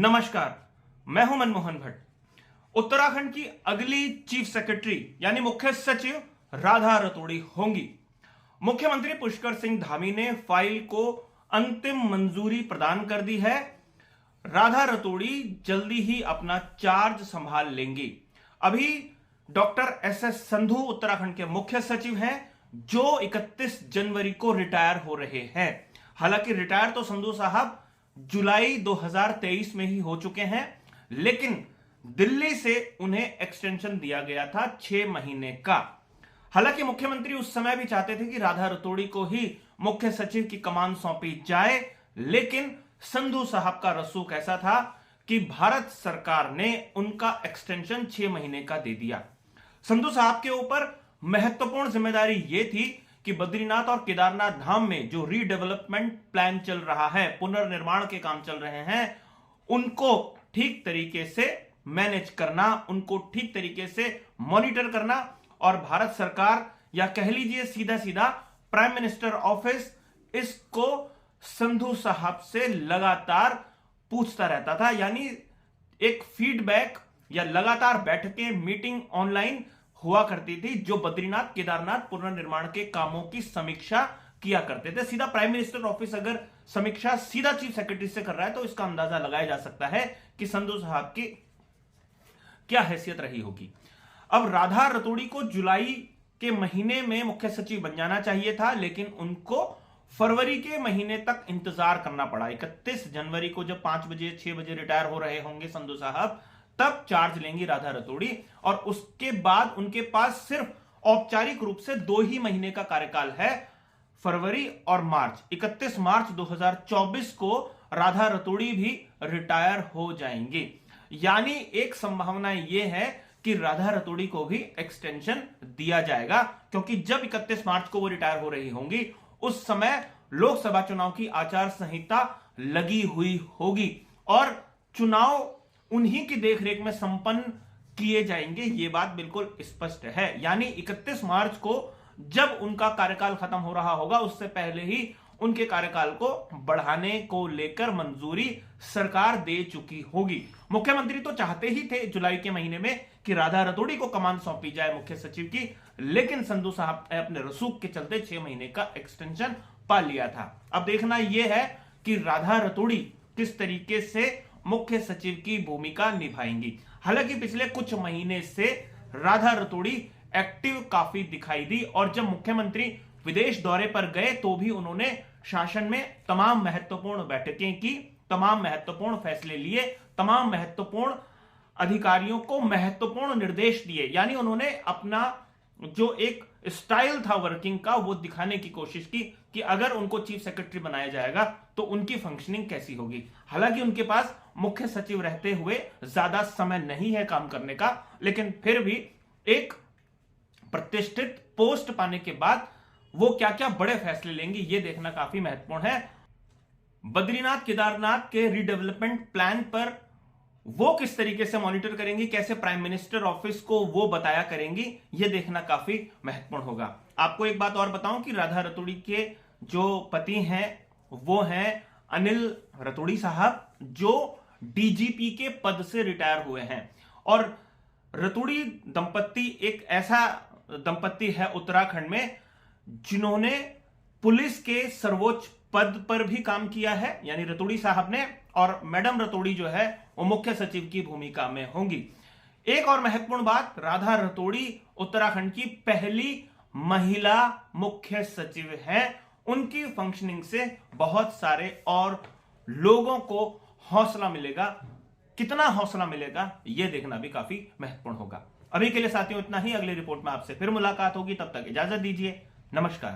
नमस्कार, मैं हूं मनमोहन भट्ट। उत्तराखंड की अगली चीफ सेक्रेटरी यानी मुख्य सचिव राधा रतूड़ी होंगी। मुख्यमंत्री पुष्कर सिंह धामी ने फाइल को अंतिम मंजूरी प्रदान कर दी है। राधा रतूड़ी जल्दी ही अपना चार्ज संभाल लेंगी। अभी डॉक्टर एस संधू उत्तराखंड के मुख्य सचिव हैं, जो 31 जनवरी को रिटायर हो रहे हैं। हालांकि रिटायर तो संधू साहब जुलाई 2023 में ही हो चुके हैं, लेकिन दिल्ली से उन्हें एक्सटेंशन दिया गया था 6 महीने का। हालांकि मुख्यमंत्री उस समय भी चाहते थे कि राधा रतूड़ी को ही मुख्य सचिव की कमान सौंपी जाए, लेकिन संधू साहब का रसूख ऐसा था कि भारत सरकार ने उनका एक्सटेंशन 6 महीने का दे दिया। संधू साहब के ऊपर महत्वपूर्ण जिम्मेदारी यह थी कि बद्रीनाथ और केदारनाथ धाम में जो रीडेवलपमेंट प्लान चल रहा है, पुनर्निर्माण के काम चल रहे हैं, उनको ठीक तरीके से मैनेज करना, उनको ठीक तरीके से मॉनिटर करना। और भारत सरकार या कह लीजिए सीधा सीधा प्राइम मिनिस्टर ऑफिस इसको संधू साहब से लगातार पूछता रहता था। यानी एक फीडबैक या लगातार बैठकें, मीटिंग ऑनलाइन हुआ करती थी, जो बद्रीनाथ केदारनाथ पुनर्निर्माण के कामों की समीक्षा किया करते थे। सीधा प्राइम मिनिस्टर ऑफिस अगर समीक्षा सीधा चीफ सेक्रेटरी से कर रहा है तो इसका अंदाजा लगाया जा सकता है कि संधू साहब की क्या हैसियत रही होगी। अब राधा रतूड़ी को जुलाई के महीने में मुख्य सचिव बन जाना चाहिए था, लेकिन उनको फरवरी के महीने तक इंतजार करना पड़ा। 31 जनवरी को जब 5 बजे 6 बजे रिटायर हो रहे होंगे संधू साहब, तब चार्ज लेंगी राधा रतूड़ी। और उसके बाद उनके पास सिर्फ औपचारिक रूप से 2 ही महीने का कार्यकाल है, फरवरी और मार्च। 31 मार्च 2024 को राधा रतूड़ी भी रिटायर हो जाएंगे। यानी एक संभावना यह है कि राधा रतूड़ी को भी एक्सटेंशन दिया जाएगा, क्योंकि जब 31 मार्च को वो रिटायर हो रही होंगी उस समय लोकसभा चुनाव की आचार संहिता लगी हुई होगी और चुनाव उन्हीं की देखरेख में संपन्न किए जाएंगे। ये बात बिल्कुल स्पष्ट है। यानी 31 मार्च को जब उनका कार्यकाल खत्म हो रहा होगा, उससे पहले ही उनके कार्यकाल को बढ़ाने को लेकर मंजूरी सरकार दे चुकी होगी। मुख्यमंत्री तो चाहते ही थे जुलाई के महीने में कि राधा रतूड़ी को कमान सौंपी जाए मुख्य सचिव की, लेकिन संधू साहब ने अपने रसूख के चलते 6 महीने का एक्सटेंशन पा लिया था। अब देखना यह है कि राधा रतूड़ी किस तरीके से मुख्य सचिव की भूमिका निभाएंगी। हालांकि पिछले कुछ महीने से राधा रतूड़ी एक्टिव काफी दिखाई दी, और जब मुख्यमंत्री विदेश दौरे पर गए तो भी उन्होंने शासन में तमाम महत्वपूर्ण बैठकें की, तमाम महत्वपूर्ण फैसले लिए, तमाम महत्वपूर्ण अधिकारियों को महत्वपूर्ण निर्देश दिए। यानी उन्होंने अपना जो एक स्टाइल था वर्किंग का, वो दिखाने की कोशिश की कि अगर उनको चीफ सेक्रेटरी बनाया जाएगा तो उनकी फंक्शनिंग कैसी होगी। हालांकि उनके पास मुख्य सचिव रहते हुए ज्यादा समय नहीं है काम करने का, लेकिन फिर भी एक प्रतिष्ठित पोस्ट पाने के बाद वो क्या क्या बड़े फैसले लेंगे, ये देखना काफी महत्वपूर्ण है। बद्रीनाथ केदारनाथ के रीडेवलपमेंट प्लान पर वो किस तरीके से मॉनिटर करेंगी, कैसे प्राइम मिनिस्टर ऑफिस को वो बताया करेंगी, ये देखना काफी महत्वपूर्ण होगा। आपको एक बात और बताऊं कि राधा रतूड़ी के जो पति हैं वो हैं अनिल रतूड़ी साहब, जो डीजीपी के पद से रिटायर हुए हैं। और रतूड़ी दंपत्ति एक ऐसा दंपत्ति है उत्तराखंड में जिन्होंने पुलिस के सर्वोच्च पद पर भी काम किया है, यानी रतूड़ी साहब ने, और मैडम रतूड़ी जो है वो मुख्य सचिव की भूमिका में होंगी। एक और महत्वपूर्ण बात, राधा रतूड़ी उत्तराखंड की पहली महिला मुख्य सचिव है। उनकी फंक्शनिंग से बहुत सारे और लोगों को हौसला मिलेगा। कितना हौसला मिलेगा ये देखना भी काफी महत्वपूर्ण होगा। अभी के लिए साथियों इतना ही। अगली रिपोर्ट में आपसे फिर मुलाकात होगी, तब तक इजाजत दीजिए। नमस्कार।